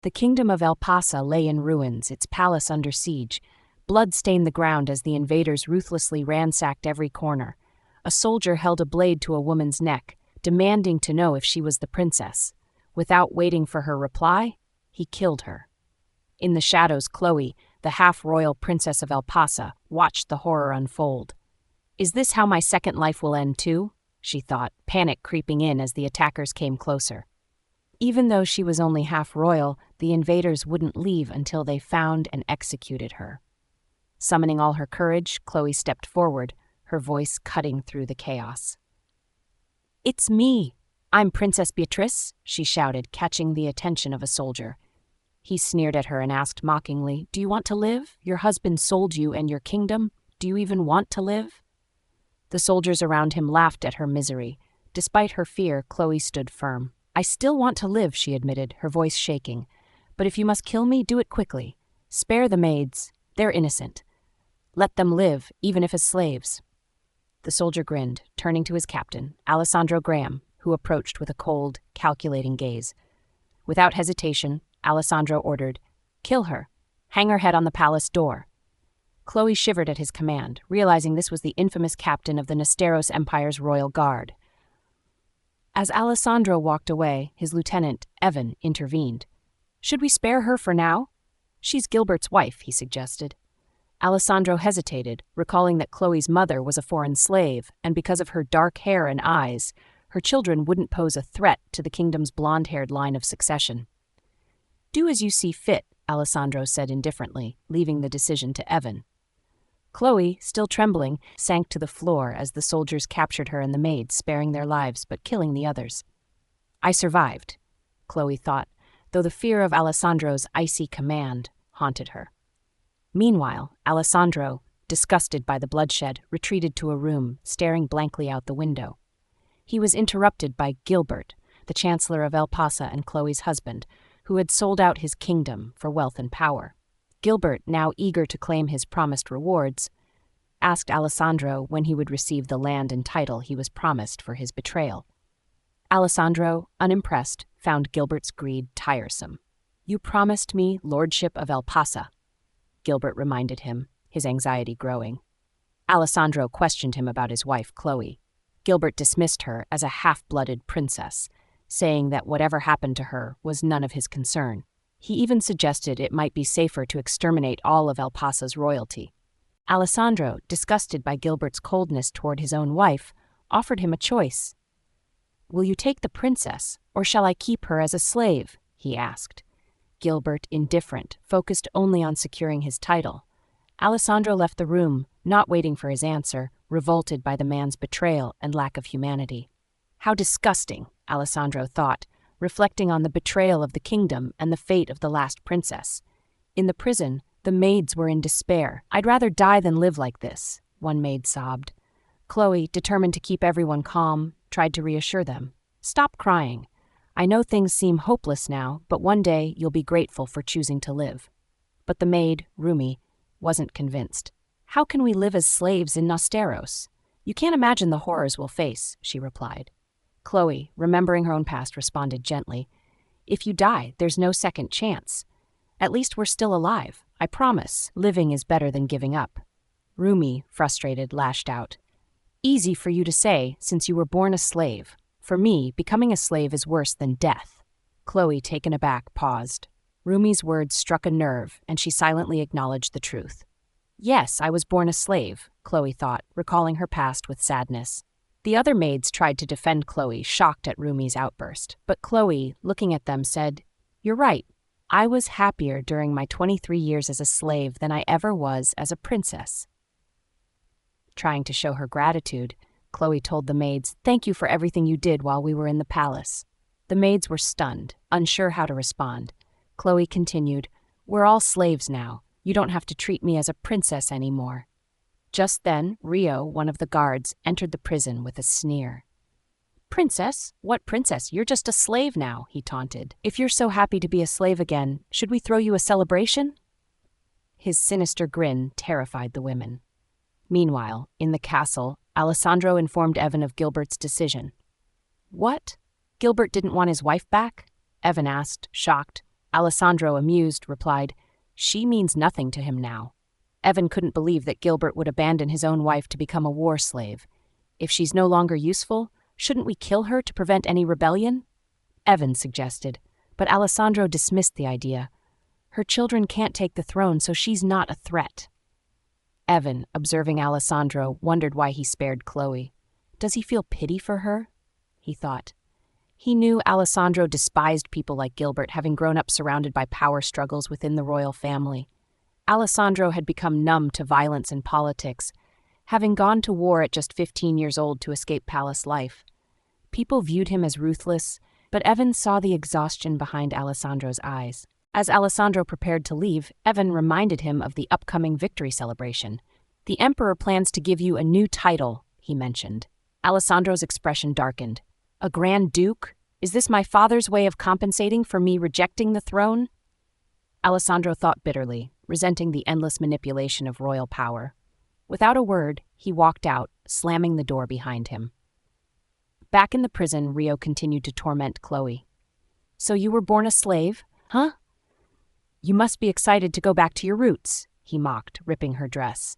The kingdom of Elpasa lay in ruins, its palace under siege. Blood stained the ground as the invaders ruthlessly ransacked every corner. A soldier held a blade to a woman's neck, demanding to know if she was the princess. Without waiting for her reply, he killed her. In the shadows, Khloe, the half-royal princess of Elpasa, watched the horror unfold. "Is this how my second life will end too?" she thought, panic creeping in as the attackers came closer. Even though she was only half-royal, the invaders wouldn't leave until they found and executed her. Summoning all her courage, Khloe stepped forward, her voice cutting through the chaos. "It's me! I'm Princess Beatrice," she shouted, catching the attention of a soldier. He sneered at her and asked mockingly, "Do you want to live? Your husband sold you and your kingdom. Do you even want to live?" The soldiers around him laughed at her misery. Despite her fear, Khloe stood firm. "I still want to live," she admitted, her voice shaking. "But if you must kill me, do it quickly. Spare the maids. They're innocent. Let them live, even if as slaves." The soldier grinned, turning to his captain, Alesandro, who approached with a cold, calculating gaze. Without hesitation, Alesandro ordered, "Kill her. Hang her head on the palace door." Khloe shivered at his command, realizing this was the infamous captain of the Westeros Empire's royal guard. As Alesandro walked away, his lieutenant, Evan, intervened. "Should we spare her for now?" "She's Gilbert's wife," he suggested. Alesandro hesitated, recalling that Khloe's mother was a foreign slave, and because of her dark hair and eyes, her children wouldn't pose a threat to the kingdom's blonde-haired line of succession. "Do as you see fit," Alesandro said indifferently, leaving the decision to Evan. Khloe, still trembling, sank to the floor as the soldiers captured her and the maids, sparing their lives but killing the others. "I survived," Khloe thought, though the fear of Alessandro's icy command haunted her. Meanwhile, Alesandro, disgusted by the bloodshed, retreated to a room, staring blankly out the window. He was interrupted by Gilbert, the Chancellor of Elpasa and Khloe's husband, who had sold out his kingdom for wealth and power. Gilbert, now eager to claim his promised rewards, asked Alesandro when he would receive the land and title he was promised for his betrayal. Alesandro, unimpressed, found Gilbert's greed tiresome. "You promised me lordship of Elpasa," Gilbert reminded him, his anxiety growing. Alesandro questioned him about his wife, Khloe. Gilbert dismissed her as a half-blooded princess, saying that whatever happened to her was none of his concern. He even suggested it might be safer to exterminate all of Elpasa's royalty. Alesandro, disgusted by Gilbert's coldness toward his own wife, offered him a choice. "Will you take the princess, or shall I keep her as a slave?" he asked. Gilbert, indifferent, focused only on securing his title. Alesandro left the room, not waiting for his answer, revolted by the man's betrayal and lack of humanity. How disgusting, Alesandro thought, reflecting on the betrayal of the kingdom and the fate of the last princess. In the prison, the maids were in despair. "I'd rather die than live like this," one maid sobbed. Khloe, determined to keep everyone calm, tried to reassure them. "Stop crying. I know things seem hopeless now, but one day you'll be grateful for choosing to live." But the maid, Rumi, wasn't convinced. "How can we live as slaves in Westeros? You can't imagine the horrors we'll face," she replied. Khloe, remembering her own past, responded gently, "If you die, there's no second chance. At least we're still alive. I promise, living is better than giving up." Rumi, frustrated, lashed out. "Easy for you to say, since you were born a slave. For me, becoming a slave is worse than death." Khloe, taken aback, paused. Rumi's words struck a nerve, and she silently acknowledged the truth. "Yes, I was born a slave," Khloe thought, recalling her past with sadness. The other maids tried to defend Khloe, shocked at Rumi's outburst. But Khloe, looking at them, said, "You're right. I was happier during my 23 years as a slave than I ever was as a princess." Trying to show her gratitude, Khloe told the maids, "Thank you for everything you did while we were in the palace." The maids were stunned, unsure how to respond. Khloe continued, "We're all slaves now. You don't have to treat me as a princess anymore." Just then, Rio, one of the guards, entered the prison with a sneer. "Princess? What princess? You're just a slave now," he taunted. "If you're so happy to be a slave again, should we throw you a celebration?" His sinister grin terrified the women. Meanwhile, in the castle, Alesandro informed Evan of Gilbert's decision. "What? Gilbert didn't want his wife back?" Evan asked, shocked. Alesandro, amused, replied, "She means nothing to him now." Evan couldn't believe that Gilbert would abandon his own wife to become a war slave. If she's no longer useful, shouldn't we kill her to prevent any rebellion? Evan suggested, but Alesandro dismissed the idea. Her children can't take the throne, so she's not a threat. Evan, observing Alesandro, wondered why he spared Khloe. Does he feel pity for her? He thought. He knew Alesandro despised people like Gilbert, having grown up surrounded by power struggles within the royal family. Alesandro had become numb to violence and politics, having gone to war at just 15 years old to escape palace life. People viewed him as ruthless, but Evan saw the exhaustion behind Alessandro's eyes. As Alesandro prepared to leave, Evan reminded him of the upcoming victory celebration. "The Emperor plans to give you a new title," he mentioned. Alessandro's expression darkened. "A Grand Duke? Is this my father's way of compensating for me rejecting the throne?" Alesandro thought bitterly, resenting the endless manipulation of royal power. Without a word, he walked out, slamming the door behind him. Back in the prison, Rio continued to torment Khloe. "So you were born a slave, huh? You must be excited to go back to your roots," he mocked, ripping her dress.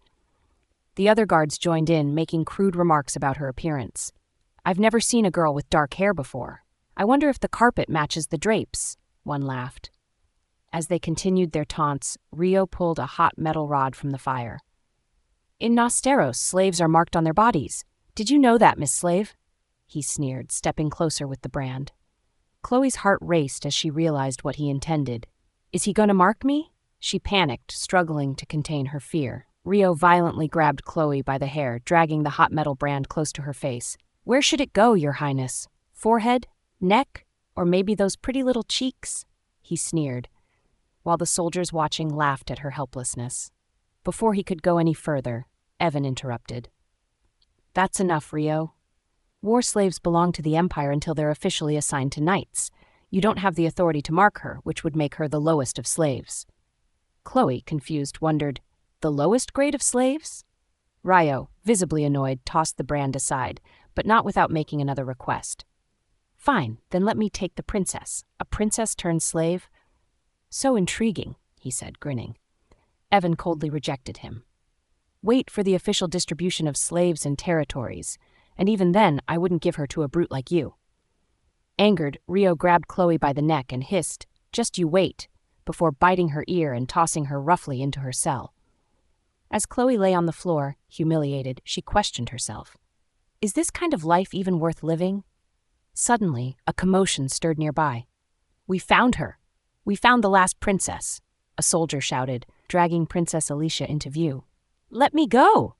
The other guards joined in, making crude remarks about her appearance. "I've never seen a girl with dark hair before. I wonder if the carpet matches the drapes," one laughed. As they continued their taunts, Rio pulled a hot metal rod from the fire. "In Nosteros, slaves are marked on their bodies. Did you know that, Miss Slave?" he sneered, stepping closer with the brand. Khloe's heart raced as she realized what he intended. "Is he going to mark me?" She panicked, struggling to contain her fear. Rio violently grabbed Khloe by the hair, dragging the hot metal brand close to her face. "Where should it go, Your Highness? Forehead? Neck? Or maybe those pretty little cheeks?" he sneered, while the soldiers watching laughed at her helplessness. Before he could go any further, Evan interrupted. "That's enough, Rio. War slaves belong to the Empire until they're officially assigned to knights. You don't have the authority to mark her, which would make her the lowest of slaves." Khloe, confused, wondered, "The lowest grade of slaves?" Rio, visibly annoyed, tossed the brand aside, but not without making another request. "Fine, then let me take the princess. A princess turned slave? So intriguing," he said, grinning. Evan coldly rejected him. "Wait for the official distribution of slaves and territories, and even then I wouldn't give her to a brute like you." Angered, Rio grabbed Khloe by the neck and hissed, "Just you wait," before biting her ear and tossing her roughly into her cell. As Khloe lay on the floor, humiliated, she questioned herself. Is this kind of life even worth living? Suddenly, a commotion stirred nearby. "We found her! We found the last princess!" a soldier shouted, dragging Princess Alicia into view. "Let me go!"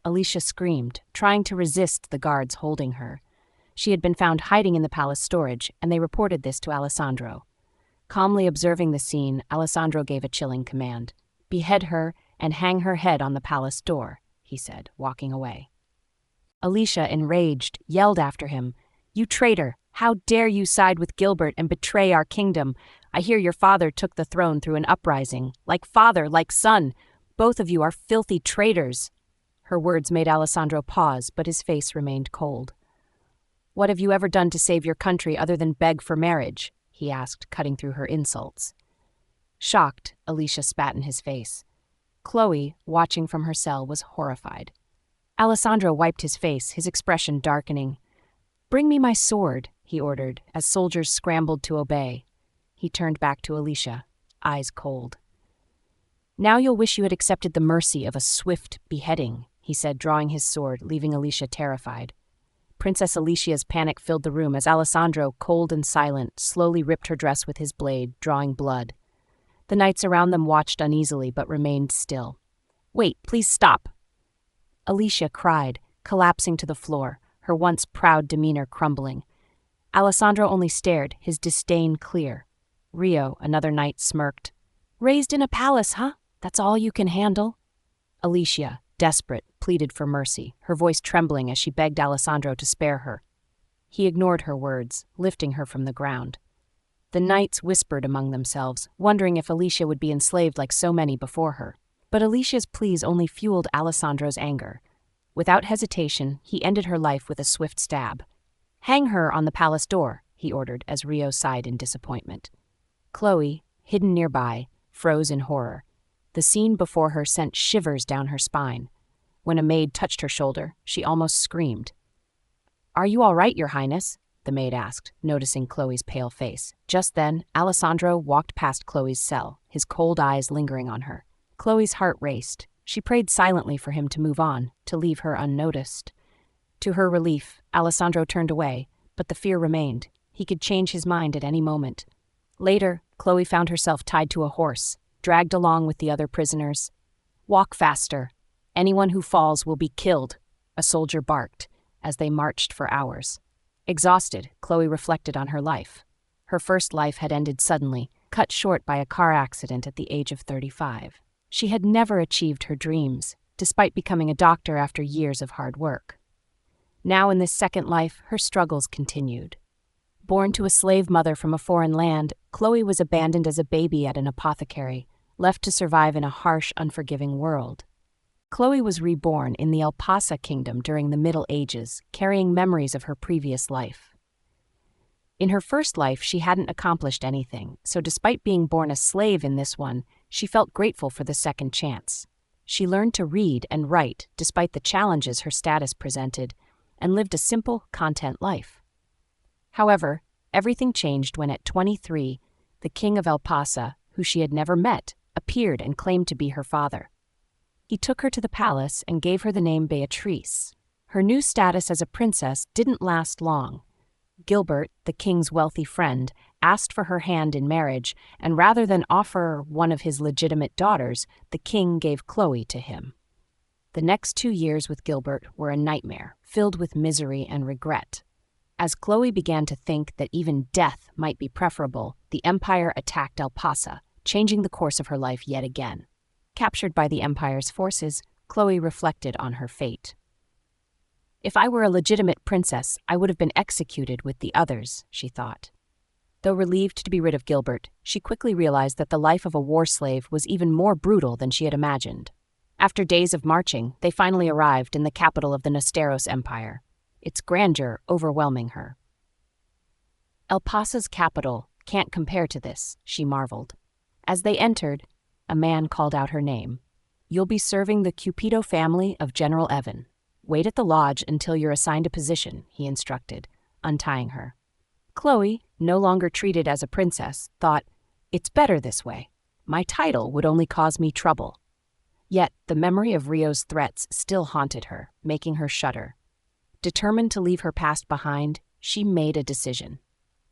Alicia screamed, trying to resist the guards holding her. She had been found hiding in the palace storage, and they reported this to Alesandro. Calmly observing the scene, Alesandro gave a chilling command. "Behead her and hang her head on the palace door," he said, walking away. Alicia, enraged, yelled after him, "You traitor! How dare you side with Gilbert and betray our kingdom? I hear your father took the throne through an uprising. Like father, like son. Both of you are filthy traitors." Her words made Alesandro pause, but his face remained cold. "What have you ever done to save your country other than beg for marriage?" he asked, cutting through her insults. Shocked, Alicia spat in his face. Khloe, watching from her cell, was horrified. Alesandro wiped his face, his expression darkening. "Bring me my sword," he ordered, as soldiers scrambled to obey. He turned back to Alicia, eyes cold. "Now you'll wish you had accepted the mercy of a swift beheading," he said, drawing his sword, leaving Alicia terrified. Princess Alicia's panic filled the room as Alesandro, cold and silent, slowly ripped her dress with his blade, drawing blood. The knights around them watched uneasily but remained still. "Wait, please stop!" Alicia cried, collapsing to the floor, her once proud demeanor crumbling. Alesandro only stared, his disdain clear. Rio, another knight, smirked. "Raised in a palace, huh? That's all you can handle?" Alicia, desperate, pleaded for mercy, her voice trembling as she begged Alesandro to spare her. He ignored her words, lifting her from the ground. The knights whispered among themselves, wondering if Alicia would be enslaved like so many before her. But Alicia's pleas only fueled Alessandro's anger. Without hesitation, he ended her life with a swift stab. "Hang her on the palace door," he ordered as Rio sighed in disappointment. Khloe, hidden nearby, froze in horror. The scene before her sent shivers down her spine. When a maid touched her shoulder, she almost screamed. "Are you all right, Your Highness?" the maid asked, noticing Khloe's pale face. Just then, Alesandro walked past Khloe's cell, his cold eyes lingering on her. Khloe's heart raced. She prayed silently for him to move on, to leave her unnoticed. To her relief, Alesandro turned away, but the fear remained. He could change his mind at any moment. Later, Khloe found herself tied to a horse, dragged along with the other prisoners. "Walk faster. Anyone who falls will be killed," a soldier barked, as they marched for hours. Exhausted, Khloe reflected on her life. Her first life had ended suddenly, cut short by a car accident at the age of 35. She had never achieved her dreams, despite becoming a doctor after years of hard work. Now in this second life, her struggles continued. Born to a slave mother from a foreign land, Khloe was abandoned as a baby at an apothecary, left to survive in a harsh, unforgiving world. Khloe was reborn in the Elpasa kingdom during the Middle Ages, carrying memories of her previous life. In her first life, she hadn't accomplished anything, so despite being born a slave in this one, she felt grateful for the second chance. She learned to read and write despite the challenges her status presented, and lived a simple, content life. However, everything changed when at 23, the king of Elpasa, who she had never met, appeared and claimed to be her father. He took her to the palace and gave her the name Beatrice. Her new status as a princess didn't last long. Gilbert, the king's wealthy friend, asked for her hand in marriage, and rather than offer one of his legitimate daughters, the king gave Khloe to him. The next 2 years with Gilbert were a nightmare, filled with misery and regret. As Khloe began to think that even death might be preferable, the Empire attacked Elpasa, changing the course of her life yet again. Captured by the Empire's forces, Khloe reflected on her fate. "If I were a legitimate princess, I would have been executed with the others," she thought. Though relieved to be rid of Gilbert, she quickly realized that the life of a war slave was even more brutal than she had imagined. After days of marching, they finally arrived in the capital of the Nesteros Empire, its grandeur overwhelming her. "Elpasa's capital can't compare to this," she marveled. As they entered, a man called out her name. "You'll be serving the Cupido family of General Evan. Wait at the lodge until you're assigned a position," he instructed, untying her. Khloe, no longer treated as a princess, thought, "It's better this way. My title would only cause me trouble." Yet the memory of Rio's threats still haunted her, making her shudder. Determined to leave her past behind, she made a decision.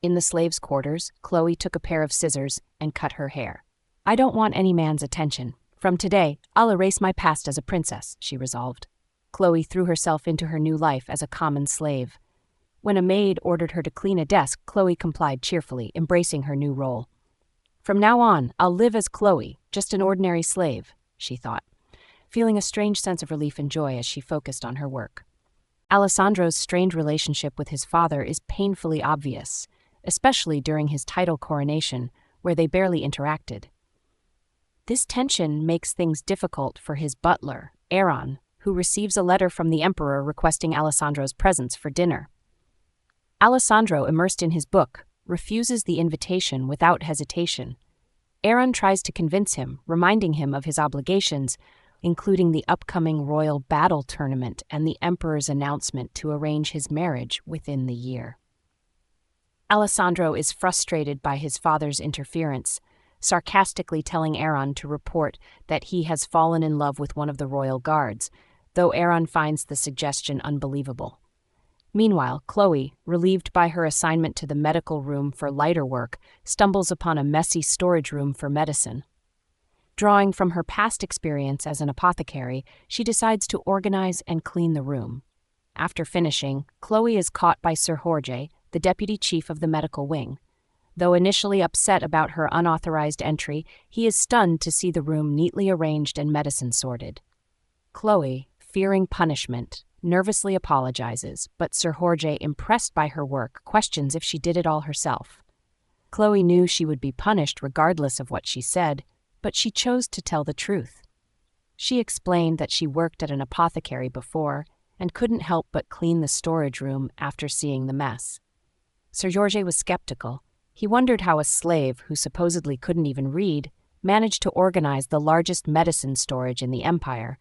In the slaves' quarters, Khloe took a pair of scissors and cut her hair. "I don't want any man's attention. From today, I'll erase my past as a princess," she resolved. Khloe threw herself into her new life as a common slave. When a maid ordered her to clean a desk, Khloe complied cheerfully, embracing her new role. "From now on, I'll live as Khloe, just an ordinary slave," she thought, feeling a strange sense of relief and joy as she focused on her work. Alessandro's strained relationship with his father is painfully obvious, especially during his title coronation, where they barely interacted. This tension makes things difficult for his butler, Aaron, who receives a letter from the emperor requesting Alessandro's presence for dinner. Alesandro, immersed in his book, refuses the invitation without hesitation. Aaron tries to convince him, reminding him of his obligations, including the upcoming royal battle tournament and the emperor's announcement to arrange his marriage within the year. Alessandro is frustrated by his father's interference, sarcastically telling Aaron to report that he has fallen in love with one of the royal guards, though Aaron finds the suggestion unbelievable. Meanwhile, Khloe, relieved by her assignment to the medical room for lighter work, stumbles upon a messy storage room for medicine. Drawing from her past experience as an apothecary, she decides to organize and clean the room. After finishing, Khloe is caught by Sir Jorge, the deputy chief of the medical wing. Though initially upset about her unauthorized entry, he is stunned to see the room neatly arranged and medicine sorted. Khloe, fearing punishment, nervously apologizes, but Sir Jorge, impressed by her work, questions if she did it all herself. Khloe knew she would be punished regardless of what she said, but she chose to tell the truth. She explained that she worked at an apothecary before and couldn't help but clean the storage room after seeing the mess. Sir Jorge was skeptical. He wondered how a slave, who supposedly couldn't even read, managed to organize the largest medicine storage in the empire,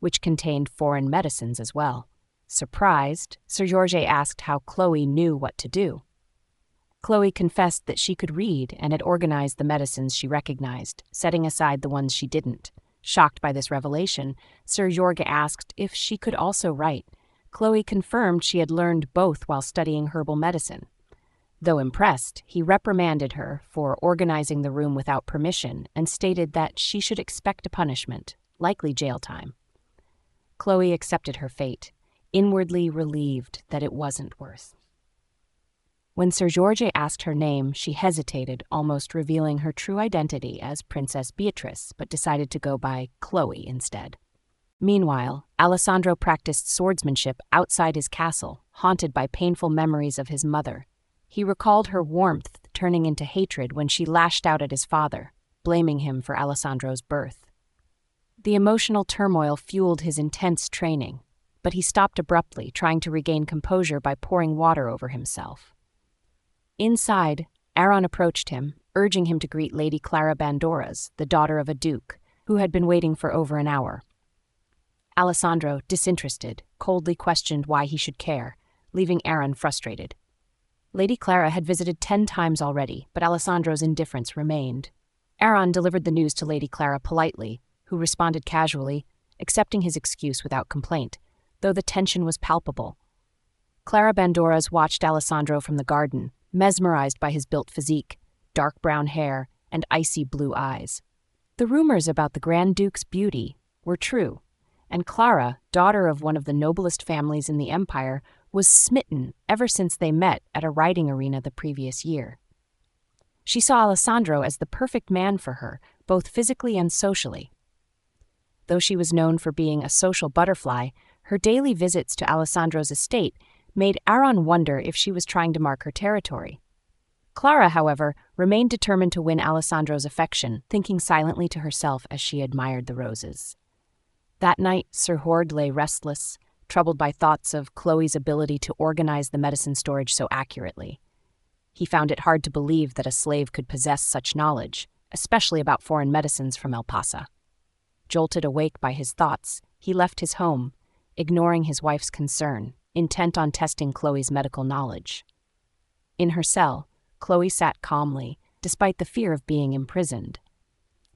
which contained foreign medicines as well. Surprised, Sir George asked how Khloe knew what to do. Khloe confessed that she could read and had organized the medicines she recognized, setting aside the ones she didn't. Shocked by this revelation, Sir George asked if she could also write. Khloe confirmed she had learned both while studying herbal medicine. Though impressed, he reprimanded her for organizing the room without permission and stated that she should expect a punishment, likely jail time. Khloe accepted her fate, inwardly relieved that it wasn't worse. When Sir George asked her name, she hesitated, almost revealing her true identity as Princess Beatrice, but decided to go by Khloe instead. Meanwhile, Alesandro practiced swordsmanship outside his castle, haunted by painful memories of his mother. He recalled her warmth turning into hatred when she lashed out at his father, blaming him for Alessandro's birth. The emotional turmoil fueled his intense training, but he stopped abruptly, trying to regain composure by pouring water over himself. Inside, Aaron approached him, urging him to greet Lady Clara Bandoras, the daughter of a duke, who had been waiting for over an hour. Alesandro, disinterested, coldly questioned why he should care, leaving Aaron frustrated. Lady Clara had visited 10 times already, but Alessandro's indifference remained. Aaron delivered the news to Lady Clara politely, who responded casually, accepting his excuse without complaint, though the tension was palpable. Clara Bandoras watched Alessandro from the garden, mesmerized by his built physique, dark brown hair, and icy blue eyes. The rumors about the Grand Duke's beauty were true, and Clara, daughter of one of the noblest families in the empire, was smitten ever since they met at a riding arena the previous year. She saw Alessandro as the perfect man for her, both physically and socially. Though she was known for being a social butterfly, her daily visits to Alessandro's estate made Aaron wonder if she was trying to mark her territory. Clara, however, remained determined to win Alessandro's affection, thinking silently to herself as she admired the roses. That night, Sir Horde lay restless, troubled by thoughts of Khloe's ability to organize the medicine storage so accurately. He found it hard to believe that a slave could possess such knowledge, especially about foreign medicines from Elpasa. Jolted awake by his thoughts, he left his home, ignoring his wife's concern, intent on testing Khloe's medical knowledge. In her cell, Khloe sat calmly, despite the fear of being imprisoned.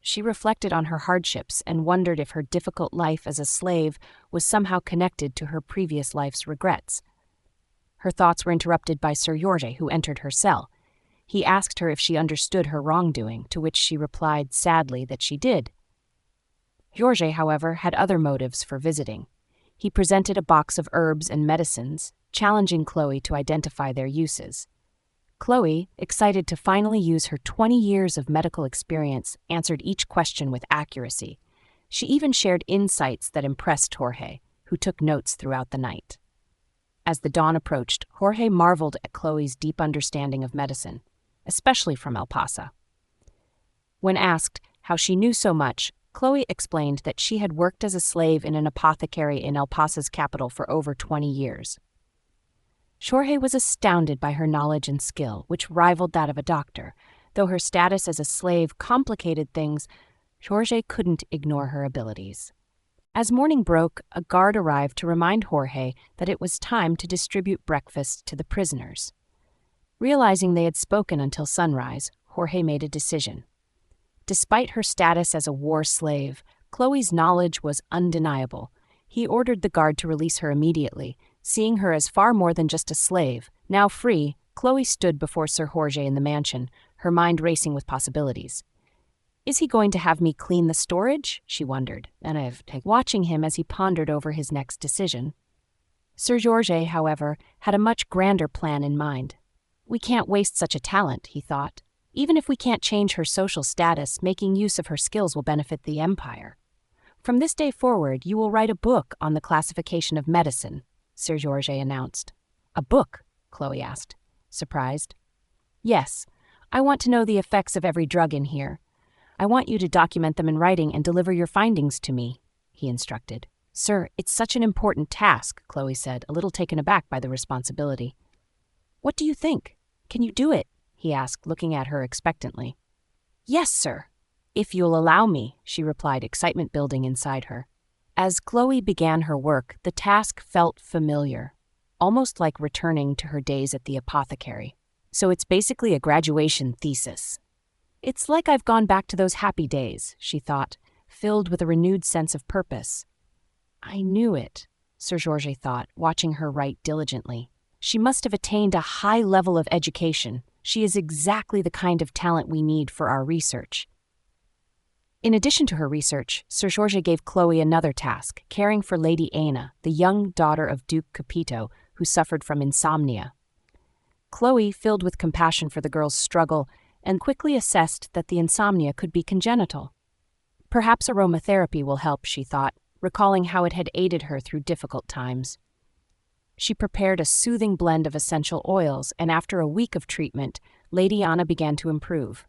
She reflected on her hardships and wondered if her difficult life as a slave was somehow connected to her previous life's regrets. Her thoughts were interrupted by Sir George, who entered her cell. He asked her if she understood her wrongdoing, to which she replied sadly that she did. George, however, had other motives for visiting. He presented a box of herbs and medicines, challenging Khloe to identify their uses. Khloe, excited to finally use her 20 years of medical experience, answered each question with accuracy. She even shared insights that impressed Jorge, who took notes throughout the night. As the dawn approached, Jorge marveled at Khloe's deep understanding of medicine, especially from Elpasa. When asked how she knew so much, Khloe explained that she had worked as a slave in an apothecary in Elpasa's capital for over 20 years. Jorge was astounded by her knowledge and skill, which rivaled that of a doctor. Though her status as a slave complicated things, Jorge couldn't ignore her abilities. As morning broke, a guard arrived to remind Jorge that it was time to distribute breakfast to the prisoners. Realizing they had spoken until sunrise, Jorge made a decision. Despite her status as a war slave, Khloe's knowledge was undeniable. He ordered the guard to release her immediately. Seeing her as far more than just a slave, now free, Khloe stood before Sir Jorge in the mansion, her mind racing with possibilities. Is he going to have me clean the storage? She wondered, and watching him as he pondered over his next decision. Sir Jorge, however, had a much grander plan in mind. We can't waste such a talent, he thought. Even if we can't change her social status, making use of her skills will benefit the empire. From this day forward, you will write a book on the classification of medicine, Sir George announced. A book? Khloe asked, surprised. Yes, I want to know the effects of every drug in here. I want you to document them in writing and deliver your findings to me, he instructed. Sir, it's such an important task, Khloe said, a little taken aback by the responsibility. What do you think? Can you do it? he asked, looking at her expectantly. Yes, sir. If you'll allow me, she replied, excitement building inside her. As Khloe began her work, the task felt familiar, almost like returning to her days at the apothecary. So it's basically a graduation thesis. It's like I've gone back to those happy days, she thought, filled with a renewed sense of purpose. I knew it, Sir Georges thought, watching her write diligently. She must have attained a high level of education. She is exactly the kind of talent we need for our research. In addition to her research, Sir Georges gave Khloe another task, caring for Lady Aina, the young daughter of Duke Capito, who suffered from insomnia. Khloe, filled with compassion for the girl's struggle, and quickly assessed that the insomnia could be congenital. Perhaps aromatherapy will help, she thought, recalling how it had aided her through difficult times. She prepared a soothing blend of essential oils, and after a week of treatment, Lady Anna began to improve.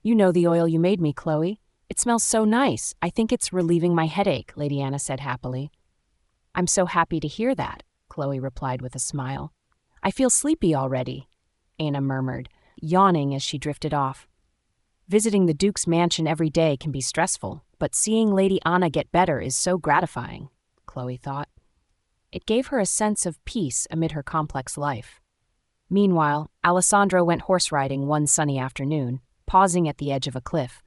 You know the oil you made me, Khloe. It smells so nice. I think it's relieving my headache, Lady Anna said happily. I'm so happy to hear that, Khloe replied with a smile. I feel sleepy already, Aina murmured, yawning as she drifted off. Visiting the Duke's mansion every day can be stressful, but seeing Lady Anna get better is so gratifying, Khloe thought. It gave her a sense of peace amid her complex life. Meanwhile, Alesandro went horse riding one sunny afternoon, pausing at the edge of a cliff.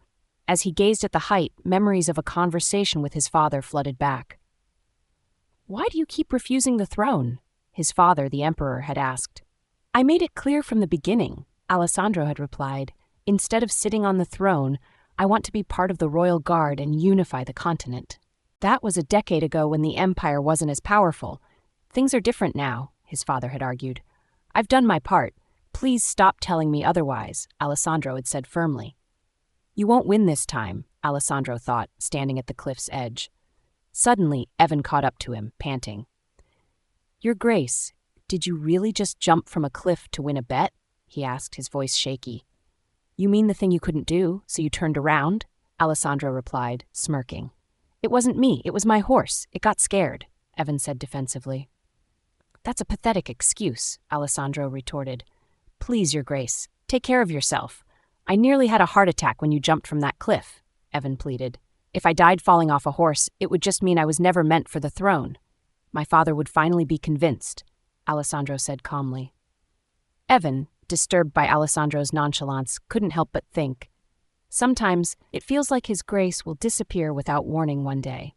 As he gazed at the height, memories of a conversation with his father flooded back. Why do you keep refusing the throne? His father, the emperor, had asked. I made it clear from the beginning, Alesandro had replied. Instead of sitting on the throne, I want to be part of the royal guard and unify the continent. That was a decade ago when the empire wasn't as powerful. Things are different now, his father had argued. I've done my part. Please stop telling me otherwise, Alesandro had said firmly. You won't win this time, Alesandro thought, standing at the cliff's edge. Suddenly, Evan caught up to him, panting. Your Grace, did you really just jump from a cliff to win a bet? He asked, his voice shaky. You mean the thing you couldn't do, so you turned around? Alesandro replied, smirking. It wasn't me, it was my horse. It got scared, Evan said defensively. That's a pathetic excuse, Alesandro retorted. Please, Your Grace, take care of yourself. I nearly had a heart attack when you jumped from that cliff, Evan pleaded. If I died falling off a horse, it would just mean I was never meant for the throne. My father would finally be convinced, Alesandro said calmly. Evan, disturbed by Alessandro's nonchalance, couldn't help but think. Sometimes it feels like His Grace will disappear without warning one day.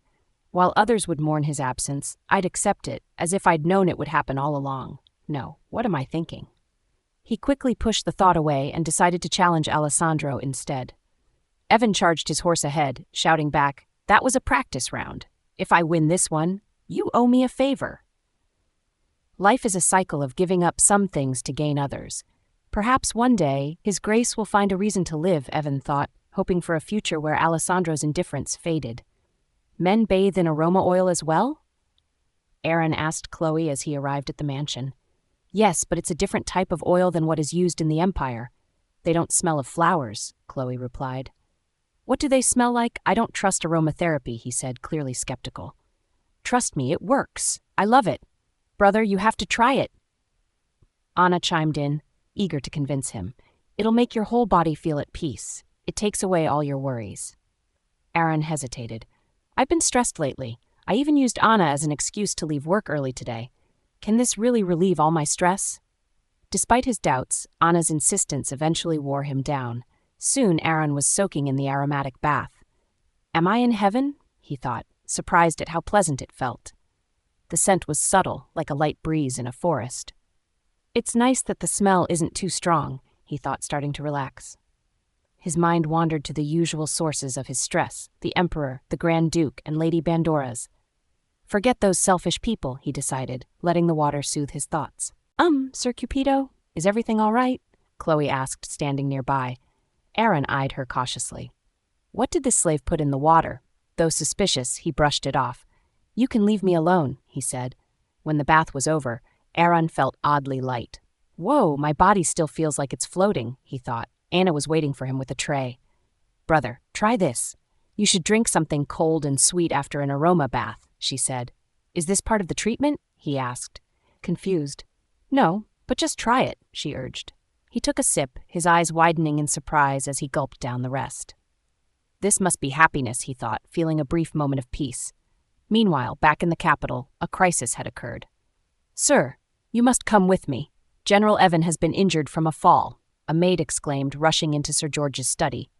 While others would mourn his absence, I'd accept it, as if I'd known it would happen all along. No, what am I thinking? He quickly pushed the thought away and decided to challenge Alessandro instead. Evan charged his horse ahead, shouting back, That was a practice round. If I win this one, you owe me a favor. Life is a cycle of giving up some things to gain others. Perhaps one day, His Grace will find a reason to live, Evan thought, hoping for a future where Alessandro's indifference faded. Men bathe in aroma oil as well? Aaron asked Khloe as he arrived at the mansion. Yes, but it's a different type of oil than what is used in the Empire. They don't smell of flowers, Khloe replied. What do they smell like? I don't trust aromatherapy, he said, clearly skeptical. Trust me, it works. I love it. Brother, you have to try it. Anna chimed in, eager to convince him. It'll make your whole body feel at peace. It takes away all your worries. Aaron hesitated. I've been stressed lately. I even used Anna as an excuse to leave work early today. Can this really relieve all my stress? Despite his doubts, Anna's insistence eventually wore him down. Soon Aaron was soaking in the aromatic bath. Am I in heaven? He thought, surprised at how pleasant it felt. The scent was subtle, like a light breeze in a forest. It's nice that the smell isn't too strong, he thought, starting to relax. His mind wandered to the usual sources of his stress, the Emperor, the Grand Duke, and Lady Bandora's. Forget those selfish people, he decided, letting the water soothe his thoughts. Sir Cupido, is everything all right? Khloe asked, standing nearby. Aaron eyed her cautiously. What did this slave put in the water? Though suspicious, he brushed it off. You can leave me alone, he said. When the bath was over, Aaron felt oddly light. Whoa, my body still feels like it's floating, he thought. Anna was waiting for him with a tray. Brother, try this. You should drink something cold and sweet after an aroma bath, she said. Is this part of the treatment? He asked, confused. No, but just try it, she urged. He took a sip, his eyes widening in surprise as he gulped down the rest. This must be happiness, he thought, feeling a brief moment of peace. Meanwhile, back in the capital, a crisis had occurred. "Sir, you must come with me. General Evan has been injured from a fall," a maid exclaimed, rushing into Sir George's study.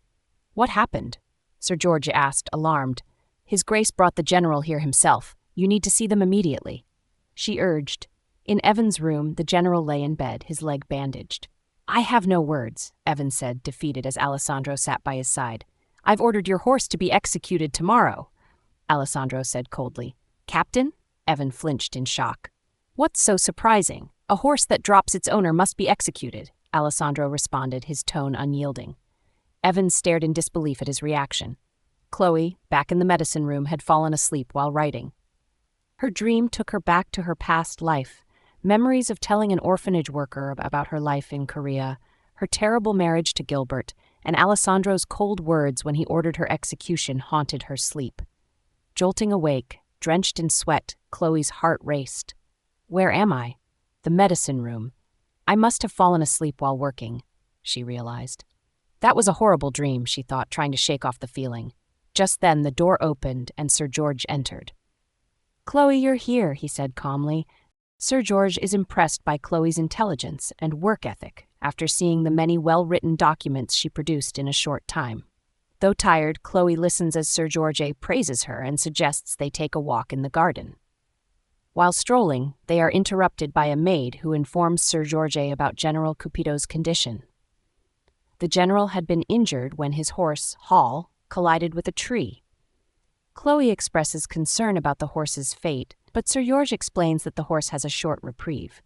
"What happened?" Sir George asked, alarmed. "His Grace brought the general here himself. You need to see them immediately," she urged. In Evan's room, the general lay in bed, his leg bandaged. "I have no words," Evan said, defeated, as Alesandro sat by his side. "I've ordered your horse to be executed tomorrow," Alesandro said coldly. "Captain?" Evan flinched in shock. "What's so surprising? A horse that drops its owner must be executed," Alesandro responded, his tone unyielding. Evan stared in disbelief at his reaction. Khloe, back in the medicine room, had fallen asleep while writing. Her dream took her back to her past life, memories of telling an orphanage worker about her life in Korea, her terrible marriage to Gilbert, and Alessandro's cold words when he ordered her execution haunted her sleep. Jolting awake, drenched in sweat, Khloe's heart raced. "Where am I?" "The medicine room. I must have fallen asleep while working," she realized. That was a horrible dream, she thought, trying to shake off the feeling. Just then, the door opened and Sir George entered. "Khloe, you're here," he said calmly. Sir George is impressed by Khloe's intelligence and work ethic after seeing the many well-written documents she produced in a short time. Though tired, Khloe listens as Sir George praises her and suggests they take a walk in the garden. While strolling, they are interrupted by a maid who informs Sir George about General Cupido's condition. The general had been injured when his horse, Hall, collided with a tree. Khloe expresses concern about the horse's fate, but Sir George explains that the horse has a short reprieve.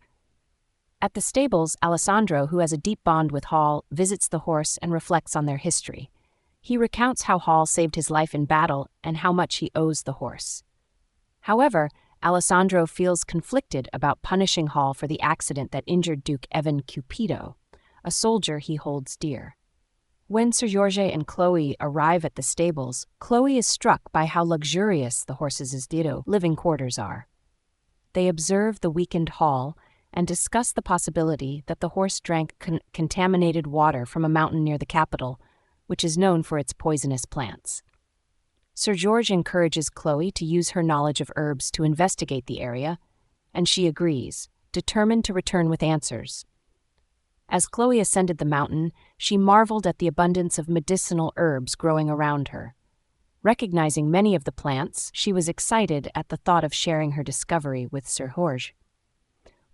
At the stables, Alesandro, who has a deep bond with Hall, visits the horse and reflects on their history. He recounts how Hall saved his life in battle and how much he owes the horse. However, Alesandro feels conflicted about punishing Hall for the accident that injured Duke Evan Cupido, a soldier he holds dear. When Sir George and Khloe arrive at the stables, Khloe is struck by how luxurious the horses' living quarters are. They observe the weakened Hall and discuss the possibility that the horse drank contaminated water from a mountain near the capital, which is known for its poisonous plants. Sir George encourages Khloe to use her knowledge of herbs to investigate the area, and she agrees, determined to return with answers. As Khloe ascended the mountain, she marveled at the abundance of medicinal herbs growing around her. Recognizing many of the plants, she was excited at the thought of sharing her discovery with Sir George.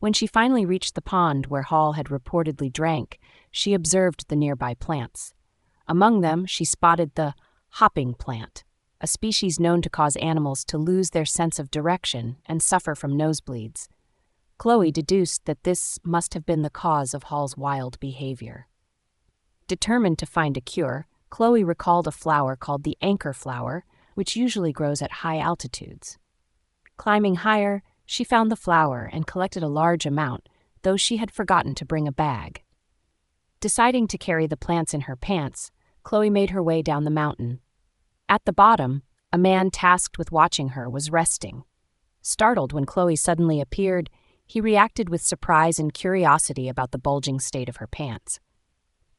When she finally reached the pond where Hall had reportedly drank, she observed the nearby plants. Among them, she spotted the hopping plant, a species known to cause animals to lose their sense of direction and suffer from nosebleeds. Khloe deduced that this must have been the cause of Hall's wild behavior. Determined to find a cure, Khloe recalled a flower called the anchor flower, which usually grows at high altitudes. Climbing higher, she found the flower and collected a large amount, though she had forgotten to bring a bag. Deciding to carry the plants in her pants, Khloe made her way down the mountain. At the bottom, a man tasked with watching her was resting. Startled when Khloe suddenly appeared, he reacted with surprise and curiosity about the bulging state of her pants.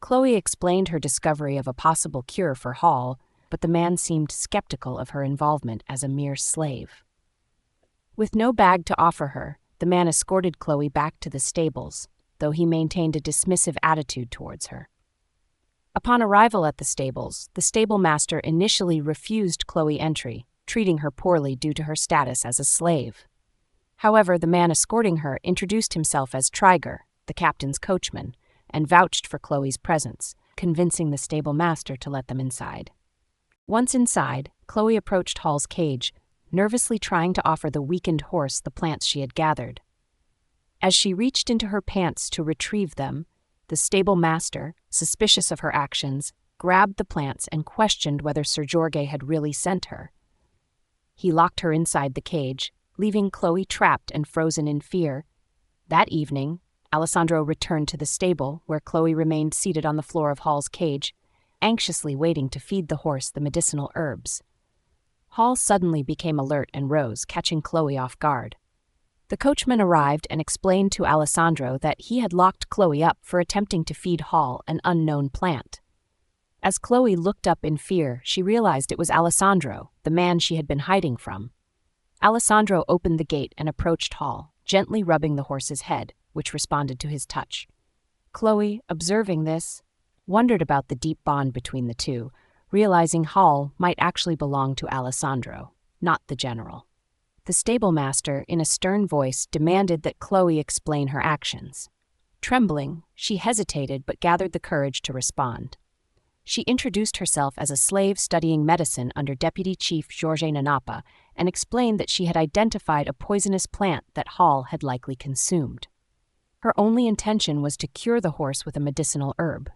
Khloe explained her discovery of a possible cure for Hall, but the man seemed skeptical of her involvement as a mere slave. With no bag to offer her, the man escorted Khloe back to the stables, though he maintained a dismissive attitude towards her. Upon arrival at the stable master initially refused Khloe entry, treating her poorly due to her status as a slave. However, the man escorting her introduced himself as Triger, the captain's coachman, and vouched for Khloe's presence, convincing the stable master to let them inside. Once inside, Khloe approached Hall's cage, nervously trying to offer the weakened horse the plants she had gathered. As she reached into her pants to retrieve them, the stable master, suspicious of her actions, grabbed the plants and questioned whether Sir George had really sent her. He locked her inside the cage, leaving Khloe trapped and frozen in fear. That evening, Alesandro returned to the stable, where Khloe remained seated on the floor of Hall's cage, anxiously waiting to feed the horse the medicinal herbs. Hall suddenly became alert and rose, catching Khloe off guard. The coachman arrived and explained to Alesandro that he had locked Khloe up for attempting to feed Hall an unknown plant. As Khloe looked up in fear, she realized it was Alesandro, the man she had been hiding from. Alesandro opened the gate and approached Hall, gently rubbing the horse's head, which responded to his touch. Khloe, observing this, wondered about the deep bond between the two, realizing Hall might actually belong to Alesandro, not the general. The stablemaster, in a stern voice, demanded that Khloe explain her actions. Trembling, she hesitated but gathered the courage to respond. She introduced herself as a slave studying medicine under Deputy Chief Jorge Nanapa and explained that she had identified a poisonous plant that Hall had likely consumed. Her only intention was to cure the horse with a medicinal herb.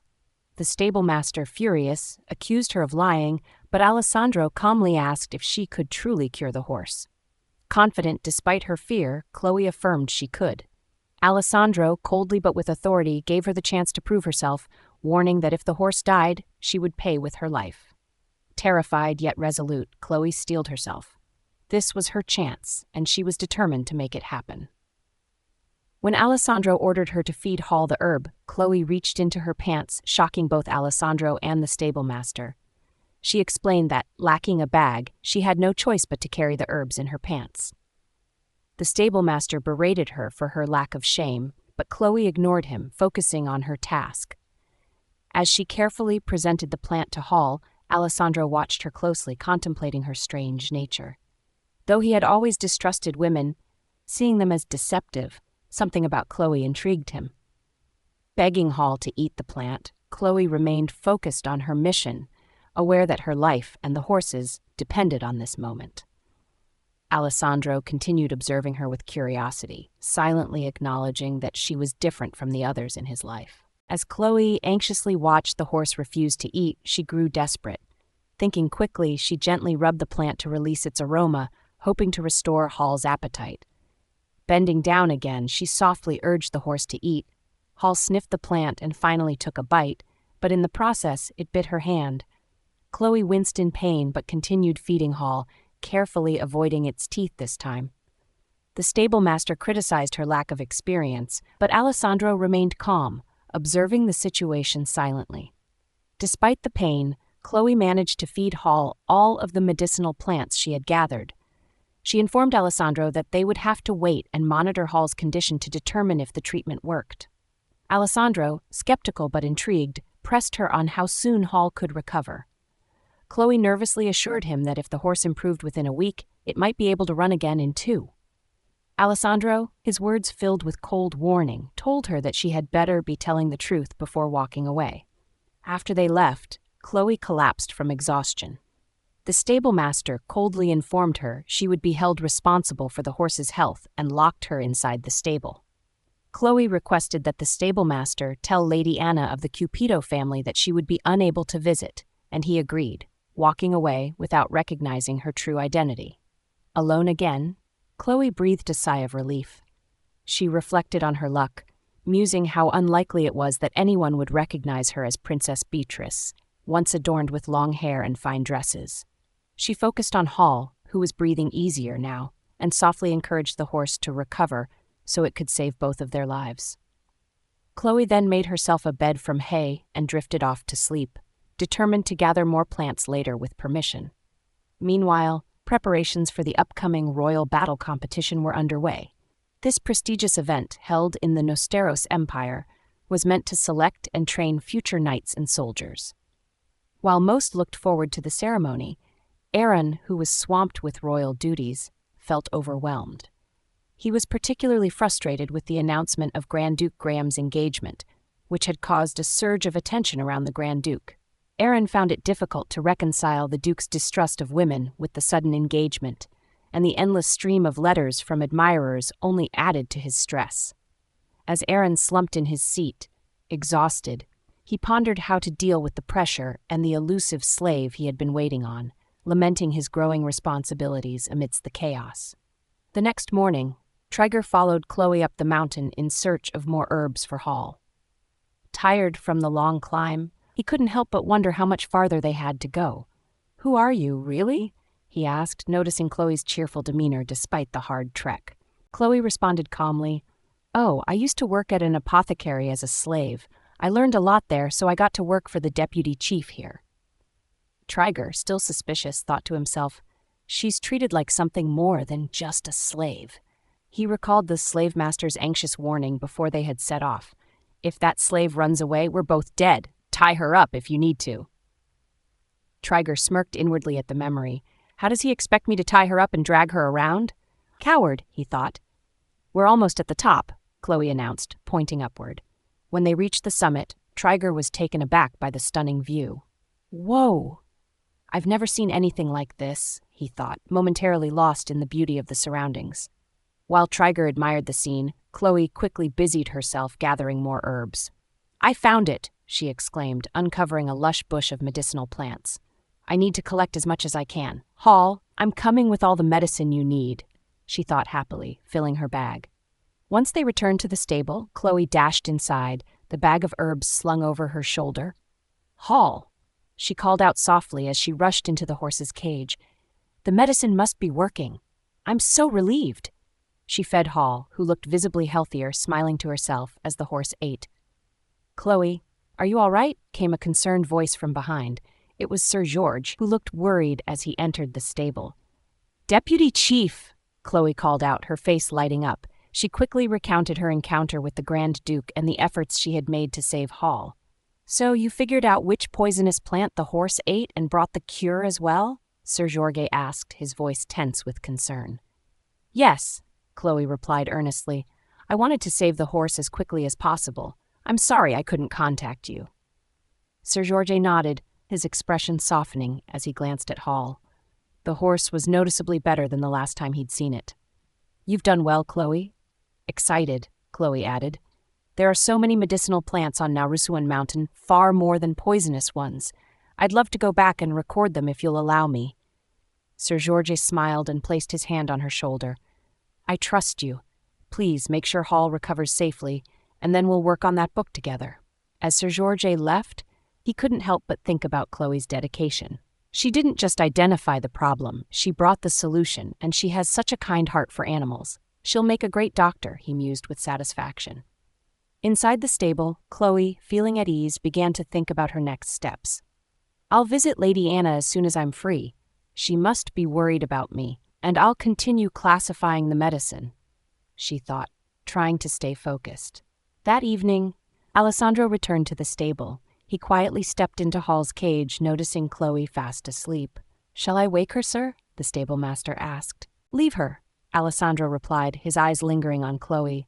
The stablemaster, furious, accused her of lying, but Alesandro calmly asked if she could truly cure the horse. Confident despite her fear, Khloe affirmed she could. Alesandro, coldly but with authority, gave her the chance to prove herself, warning that if the horse died, she would pay with her life. Terrified yet resolute, Khloe steeled herself. This was her chance, and she was determined to make it happen. When Alesandro ordered her to feed Hall the herb, Khloe reached into her pants, shocking both Alesandro and the stablemaster. She explained that, lacking a bag, she had no choice but to carry the herbs in her pants. The stablemaster berated her for her lack of shame, but Khloe ignored him, focusing on her task. As she carefully presented the plant to Hall, Alesandro watched her closely, contemplating her strange nature. Though he had always distrusted women, seeing them as deceptive, something about Khloe intrigued him. Begging Hall to eat the plant, Khloe remained focused on her mission, aware that her life and the horses depended on this moment. Alesandro continued observing her with curiosity, silently acknowledging that she was different from the others in his life. As Khloe anxiously watched the horse refuse to eat, she grew desperate. Thinking quickly, she gently rubbed the plant to release its aroma, hoping to restore Hall's appetite. Bending down again, she softly urged the horse to eat. Hall sniffed the plant and finally took a bite, but in the process, it bit her hand. Khloe winced in pain but continued feeding Hall, carefully avoiding its teeth this time. The stablemaster criticized her lack of experience, but Alesandro remained calm, observing the situation silently. Despite the pain, Khloe managed to feed Hall all of the medicinal plants she had gathered. She informed Alesandro that they would have to wait and monitor Hall's condition to determine if the treatment worked. Alesandro, skeptical but intrigued, pressed her on how soon Hall could recover. Khloe nervously assured him that if the horse improved within a week, it might be able to run again in 2. Alesandro, his words filled with cold warning, told her that she had better be telling the truth before walking away. After they left, Khloe collapsed from exhaustion. The stablemaster coldly informed her she would be held responsible for the horse's health and locked her inside the stable. Khloe requested that the stablemaster tell Lady Anna of the Cupido family that she would be unable to visit, and he agreed, walking away without recognizing her true identity. Alone again, Khloe breathed a sigh of relief. She reflected on her luck, musing how unlikely it was that anyone would recognize her as Princess Beatrice, once adorned with long hair and fine dresses. She focused on Hall, who was breathing easier now, and softly encouraged the horse to recover so it could save both of their lives. Khloe then made herself a bed from hay and drifted off to sleep, determined to gather more plants later with permission. Meanwhile, preparations for the upcoming royal battle competition were underway. This prestigious event, held in the Nosteros Empire, was meant to select and train future knights and soldiers. While most looked forward to the ceremony, Aaron, who was swamped with royal duties, felt overwhelmed. He was particularly frustrated with the announcement of Grand Duke Graham's engagement, which had caused a surge of attention around the Grand Duke. Aaron found it difficult to reconcile the Duke's distrust of women with the sudden engagement, and the endless stream of letters from admirers only added to his stress. As Aaron slumped in his seat, exhausted, he pondered how to deal with the pressure and the elusive slave he had been waiting on, lamenting his growing responsibilities amidst the chaos. The next morning, Trigger followed Khloe up the mountain in search of more herbs for Hall. Tired from the long climb, he couldn't help but wonder how much farther they had to go. "Who are you, really?" he asked, noticing Khloe's cheerful demeanor despite the hard trek. Khloe responded calmly, "Oh, I used to work at an apothecary as a slave. I learned a lot there, so I got to work for the deputy chief here." Triger, still suspicious, thought to himself, "She's treated like something more than just a slave." He recalled the slave master's anxious warning before they had set off. "If that slave runs away, we're both dead. Tie her up if you need to." Triger smirked inwardly at the memory. How does he expect me to tie her up and drag her around? Coward, he thought. "We're almost at the top," Khloe announced, pointing upward. When they reached the summit, Triger was taken aback by the stunning view. "Whoa! I've never seen anything like this," he thought, momentarily lost in the beauty of the surroundings. While Triger admired the scene, Khloe quickly busied herself gathering more herbs. "I found it," she exclaimed, uncovering a lush bush of medicinal plants. "I need to collect as much as I can. Hall, I'm coming with all the medicine you need," she thought happily, filling her bag. Once they returned to the stable, Khloe dashed inside, the bag of herbs slung over her shoulder. "Hall," she called out softly as she rushed into the horse's cage. "The medicine must be working. I'm so relieved." She fed Hall, who looked visibly healthier, smiling to herself as the horse ate. "Khloe, are you all right?" came a concerned voice from behind. It was Sir George, who looked worried as he entered the stable. "Deputy Chief," Khloe called out, her face lighting up. She quickly recounted her encounter with the Grand Duke and the efforts she had made to save Hall. "So you figured out which poisonous plant the horse ate and brought the cure as well?" Sir George asked, his voice tense with concern. "Yes," Khloe replied earnestly. "I wanted to save the horse as quickly as possible. I'm sorry I couldn't contact you." Sir George nodded, his expression softening as he glanced at Hall. The horse was noticeably better than the last time he'd seen it. "You've done well, Khloe." "Excited," Khloe added. "There are so many medicinal plants on Narusuan Mountain, far more than poisonous ones. I'd love to go back and record them if you'll allow me." Sir George smiled and placed his hand on her shoulder. "I trust you. Please make sure Hall recovers safely, and then we'll work on that book together." As Sir George left, he couldn't help but think about Khloe's dedication. She didn't just identify the problem, she brought the solution, and she has such a kind heart for animals. She'll make a great doctor, he mused with satisfaction. Inside the stable, Khloe, feeling at ease, began to think about her next steps. "I'll visit Lady Anna as soon as I'm free. She must be worried about me, and I'll continue classifying the medicine," she thought, trying to stay focused. That evening, Alesandro returned to the stable. He quietly stepped into Hall's cage, noticing Khloe fast asleep. "Shall I wake her, sir?" the stable master asked. "Leave her," Alesandro replied, his eyes lingering on Khloe.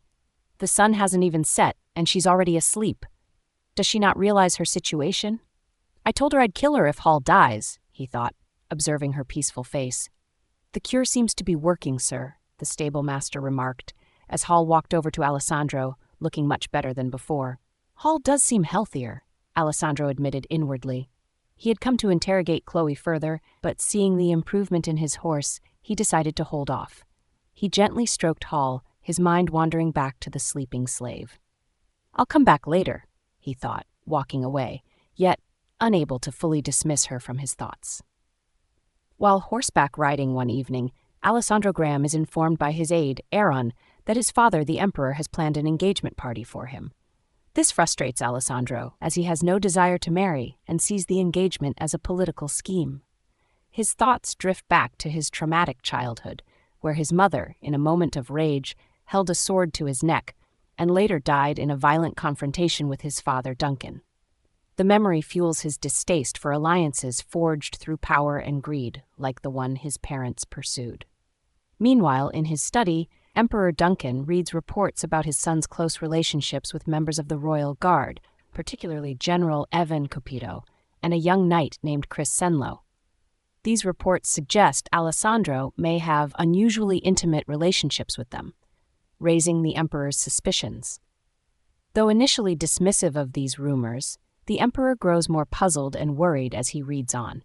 "The sun hasn't even set, and she's already asleep. Does she not realize her situation? I told her I'd kill her if Hall dies," he thought, observing her peaceful face. "The cure seems to be working, sir," the stable master remarked, as Hall walked over to Alesandro, looking much better than before. "Hall does seem healthier," Alesandro admitted inwardly. He had come to interrogate Khloe further, but seeing the improvement in his horse, he decided to hold off. He gently stroked Hall, his mind wandering back to the sleeping slave. "I'll come back later," he thought, walking away, yet unable to fully dismiss her from his thoughts. While horseback riding one evening, Alessandro Graham is informed by his aide, Aaron, that his father, the emperor, has planned an engagement party for him. This frustrates Alessandro, as he has no desire to marry and sees the engagement as a political scheme. His thoughts drift back to his traumatic childhood, where his mother, in a moment of rage, held a sword to his neck and later died in a violent confrontation with his father, Duncan. The memory fuels his distaste for alliances forged through power and greed, like the one his parents pursued. Meanwhile, in his study, Emperor Duncan reads reports about his son's close relationships with members of the royal guard, particularly General Evan Copito and a young knight named Chris Senlo. These reports suggest Alessandro may have unusually intimate relationships with them, raising the emperor's suspicions. Though initially dismissive of these rumors, the emperor grows more puzzled and worried as he reads on.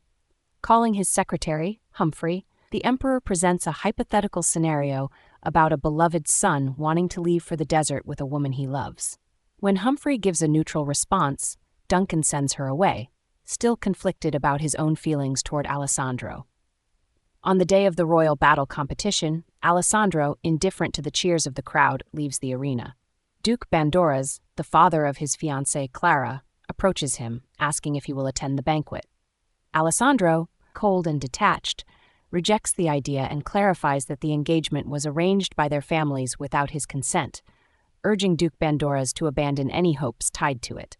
Calling his secretary, Humphrey, the emperor presents a hypothetical scenario about a beloved son wanting to leave for the desert with a woman he loves. When Humphrey gives a neutral response, Duncan sends her away, still conflicted about his own feelings toward Alessandro. On the day of the royal battle competition, Alesandro, indifferent to the cheers of the crowd, leaves the arena. Duke Bandoras, the father of his fiancée Clara, approaches him, asking if he will attend the banquet. Alesandro, cold and detached, rejects the idea and clarifies that the engagement was arranged by their families without his consent, urging Duke Bandoras to abandon any hopes tied to it.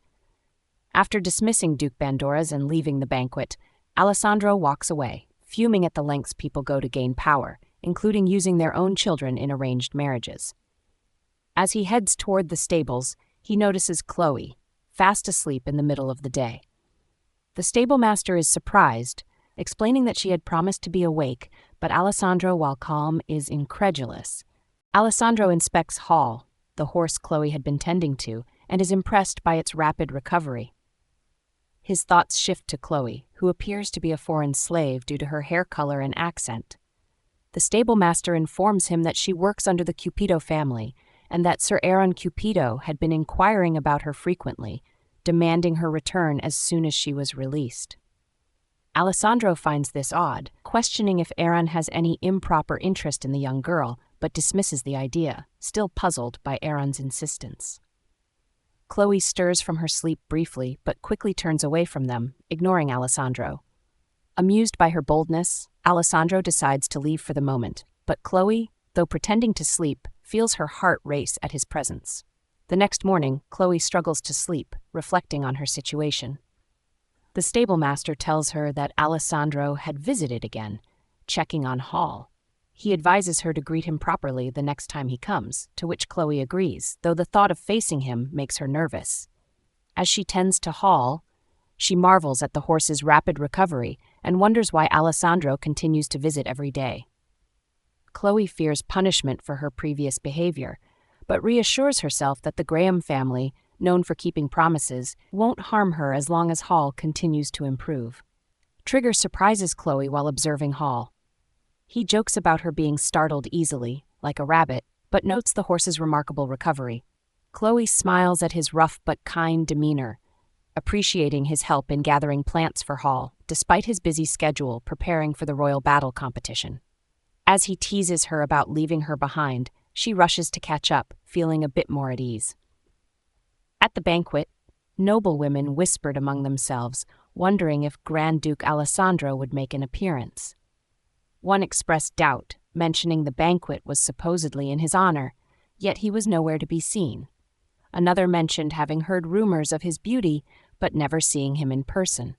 After dismissing Duke Bandoras and leaving the banquet, Alesandro walks away, fuming at the lengths people go to gain power, including using their own children in arranged marriages. As he heads toward the stables, he notices Khloe, fast asleep in the middle of the day. The stablemaster is surprised, explaining that she had promised to be awake, but Alesandro, while calm, is incredulous. Alesandro inspects Hall, the horse Khloe had been tending to, and is impressed by its rapid recovery. His thoughts shift to Khloe, who appears to be a foreign slave due to her hair color and accent. The stablemaster informs him that she works under the Cupido family, and that Sir Aaron Cupido had been inquiring about her frequently, demanding her return as soon as she was released. Alesandro finds this odd, questioning if Aaron has any improper interest in the young girl, but dismisses the idea, still puzzled by Aaron's insistence. Khloe stirs from her sleep briefly, but quickly turns away from them, ignoring Alesandro. Amused by her boldness, Alesandro decides to leave for the moment, but Khloe, though pretending to sleep, feels her heart race at his presence. The next morning, Khloe struggles to sleep, reflecting on her situation. The stablemaster tells her that Alesandro had visited again, checking on Hall. He advises her to greet him properly the next time he comes, to which Khloe agrees, though the thought of facing him makes her nervous. As she tends to Hall, she marvels at the horse's rapid recovery and wonders why Alesandro continues to visit every day. Khloe fears punishment for her previous behavior, but reassures herself that the Graham family, known for keeping promises, won't harm her as long as Hall continues to improve. Trigger surprises Khloe while observing Hall. He jokes about her being startled easily, like a rabbit, but notes the horse's remarkable recovery. Khloe smiles at his rough but kind demeanor, appreciating his help in gathering plants for Hall, despite his busy schedule preparing for the royal battle competition. As he teases her about leaving her behind, she rushes to catch up, feeling a bit more at ease. At the banquet, noblewomen whispered among themselves, wondering if Grand Duke Alesandro would make an appearance. One expressed doubt, mentioning the banquet was supposedly in his honor, yet he was nowhere to be seen. Another mentioned having heard rumors of his beauty, but never seeing him in person.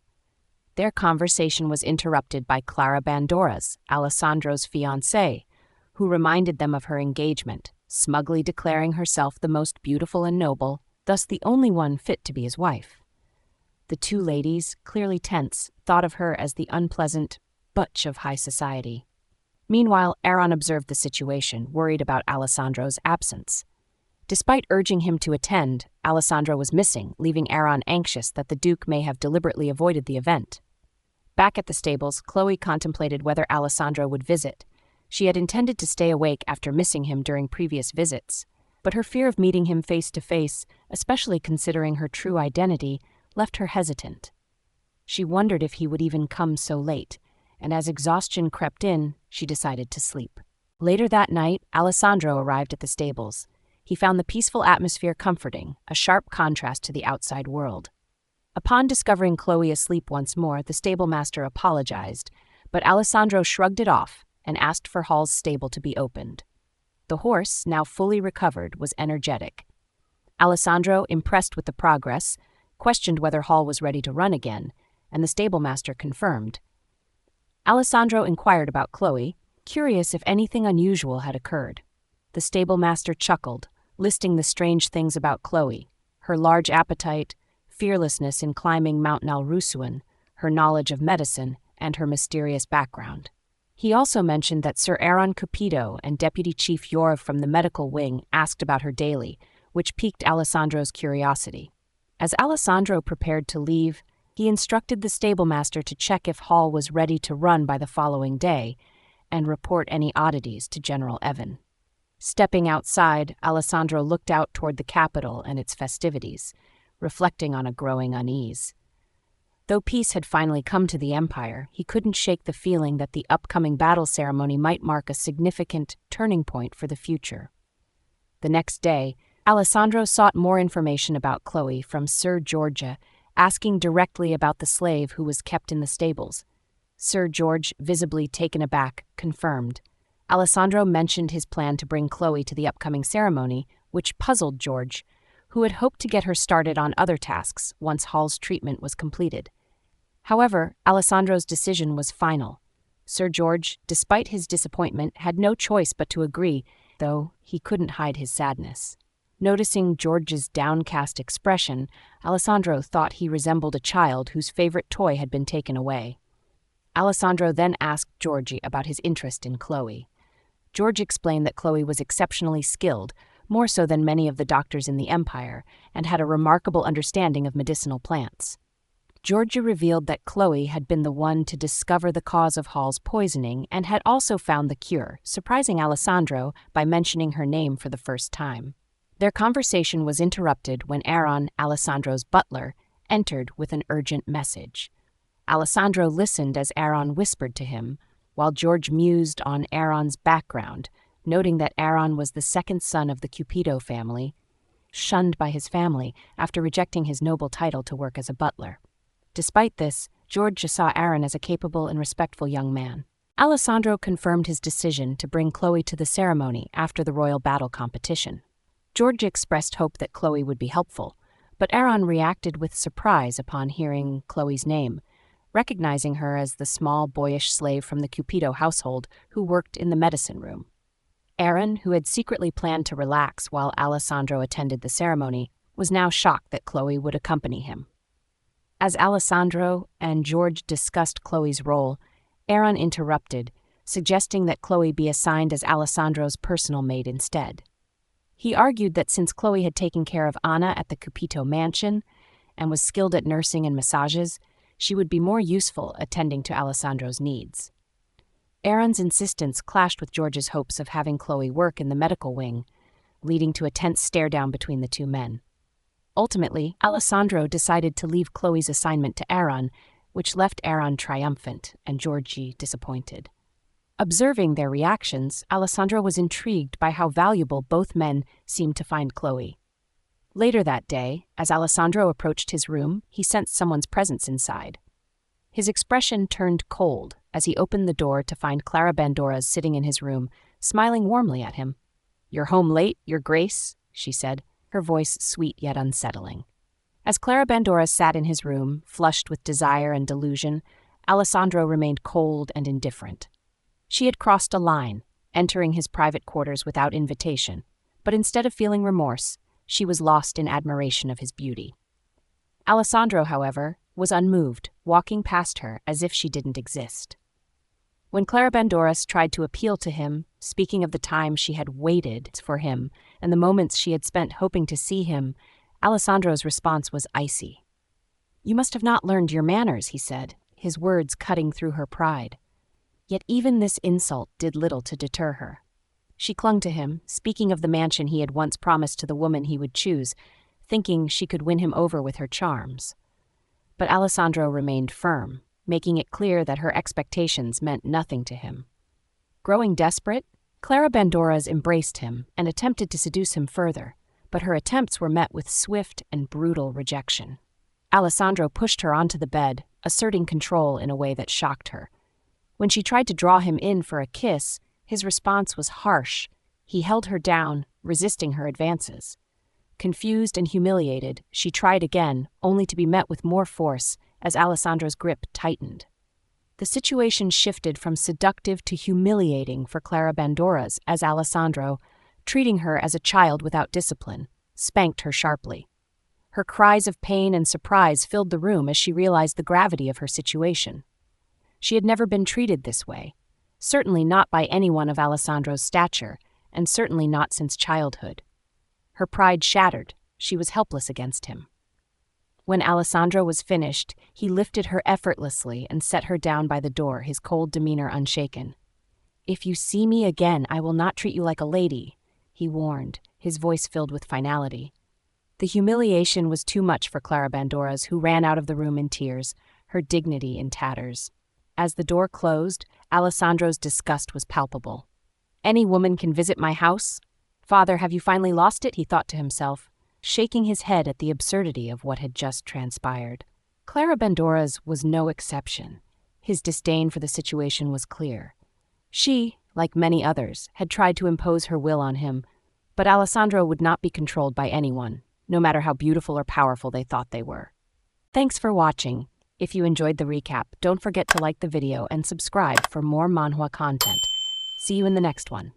Their conversation was interrupted by Clara Bandoras, Alessandro's fiancée, who reminded them of her engagement, smugly declaring herself the most beautiful and noble, thus the only one fit to be his wife. The two ladies, clearly tense, thought of her as the unpleasant butch of high society. Meanwhile, Aaron observed the situation, worried about Alessandro's absence. Despite urging him to attend, Alessandro was missing, leaving Aaron anxious that the Duke may have deliberately avoided the event. Back at the stables, Khloe contemplated whether Alessandro would visit. She had intended to stay awake after missing him during previous visits, but her fear of meeting him face to face, especially considering her true identity, left her hesitant. She wondered if he would even come so late, and as exhaustion crept in, she decided to sleep. Later that night, Alessandro arrived at the stables. He found the peaceful atmosphere comforting, a sharp contrast to the outside world. Upon discovering Khloe asleep once more, the stablemaster apologized, but Alessandro shrugged it off and asked for Hall's stable to be opened. The horse, now fully recovered, was energetic. Alessandro, impressed with the progress, questioned whether Hall was ready to run again, and the stablemaster confirmed. Alessandro inquired about Khloe, curious if anything unusual had occurred. The stablemaster chuckled, listing the strange things about Khloe: her large appetite, fearlessness in climbing Mount Nalrusuan, her knowledge of medicine, and her mysterious background. He also mentioned that Sir Aaron Cupido and Deputy Chief Yorv from the medical wing asked about her daily, which piqued Alessandro's curiosity. As Alessandro prepared to leave, he instructed the stablemaster to check if Hall was ready to run by the following day and report any oddities to General Evan. Stepping outside, Alessandro looked out toward the capital and its festivities, reflecting on a growing unease. Though peace had finally come to the empire, he couldn't shake the feeling that the upcoming battle ceremony might mark a significant turning point for the future. The next day, Alesandro sought more information about Khloe from Sir George, asking directly about the slave who was kept in the stables. Sir George, visibly taken aback, confirmed. Alesandro mentioned his plan to bring Khloe to the upcoming ceremony, which puzzled George, who had hoped to get her started on other tasks once Hall's treatment was completed. However, Alessandro's decision was final. Sir George, despite his disappointment, had no choice but to agree, though he couldn't hide his sadness. Noticing George's downcast expression, Alessandro thought he resembled a child whose favorite toy had been taken away. Alessandro then asked Georgie about his interest in Khloe. George explained that Khloe was exceptionally skilled, more so than many of the doctors in the empire, and had a remarkable understanding of medicinal plants. Georgia revealed that Khloe had been the one to discover the cause of Hall's poisoning and had also found the cure, surprising Alessandro by mentioning her name for the first time. Their conversation was interrupted when Aaron, Alessandro's butler, entered with an urgent message. Alessandro listened as Aaron whispered to him, while George mused on Aaron's background, noting that Aaron was the second son of the Cupido family, shunned by his family after rejecting his noble title to work as a butler. Despite this, George saw Aaron as a capable and respectful young man. Alessandro confirmed his decision to bring Khloe to the ceremony after the royal battle competition. George expressed hope that Khloe would be helpful, but Aaron reacted with surprise upon hearing Khloe's name, recognizing her as the small, boyish slave from the Cupido household who worked in the medicine room. Aaron, who had secretly planned to relax while Alessandro attended the ceremony, was now shocked that Khloe would accompany him. As Alessandro and George discussed Khloe's role, Aaron interrupted, suggesting that Khloe be assigned as Alessandro's personal maid instead. He argued that since Khloe had taken care of Anna at the Cupido mansion and was skilled at nursing and massages, she would be more useful attending to Alessandro's needs. Aaron's insistence clashed with George's hopes of having Khloe work in the medical wing, leading to a tense stare-down between the two men. Ultimately, Alessandro decided to leave Khloe's assignment to Aaron, which left Aaron triumphant and Georgie disappointed. Observing their reactions, Alessandro was intrigued by how valuable both men seemed to find Khloe. Later that day, as Alessandro approached his room, he sensed someone's presence inside. His expression turned cold as he opened the door to find Clara Bandoras sitting in his room, smiling warmly at him. "You're home late, Your Grace," she said, her voice sweet yet unsettling. As Clara Bandoras sat in his room, flushed with desire and delusion, Alessandro remained cold and indifferent. She had crossed a line, entering his private quarters without invitation, but instead of feeling remorse, she was lost in admiration of his beauty. Alessandro, however, was unmoved, walking past her as if she didn't exist. When Clara Bandoras tried to appeal to him, speaking of the time she had waited for him and the moments she had spent hoping to see him, Alessandro's response was icy. "You must have not learned your manners," he said, his words cutting through her pride. Yet even this insult did little to deter her. She clung to him, speaking of the mansion he had once promised to the woman he would choose, thinking she could win him over with her charms. But Alessandro remained firm, making it clear that her expectations meant nothing to him. Growing desperate, Clara Bandoras embraced him and attempted to seduce him further, but her attempts were met with swift and brutal rejection. Alessandro pushed her onto the bed, asserting control in a way that shocked her. When she tried to draw him in for a kiss, his response was harsh. He held her down, resisting her advances. Confused and humiliated, she tried again, only to be met with more force as Alessandro's grip tightened. The situation shifted from seductive to humiliating for Clara Bandoras as Alessandro, treating her as a child without discipline, spanked her sharply. Her cries of pain and surprise filled the room as she realized the gravity of her situation. She had never been treated this way, certainly not by anyone of Alessandro's stature, and certainly not since childhood. Her pride shattered, she was helpless against him. When Alessandro was finished, he lifted her effortlessly and set her down by the door, his cold demeanor unshaken. "If you see me again, I will not treat you like a lady," he warned, his voice filled with finality. The humiliation was too much for Clara Bandoras, who ran out of the room in tears, her dignity in tatters. As the door closed, Alessandro's disgust was palpable. "Any woman can visit my house? Father, have you finally lost it?" he thought to himself, shaking his head at the absurdity of what had just transpired. Clara Bendora's was no exception. His disdain for the situation was clear. She, like many others, had tried to impose her will on him, but Alessandro would not be controlled by anyone, no matter how beautiful or powerful they thought they were. Thanks for watching. If you enjoyed the recap, don't forget to like the video and subscribe for more manhwa content. See you in the next one.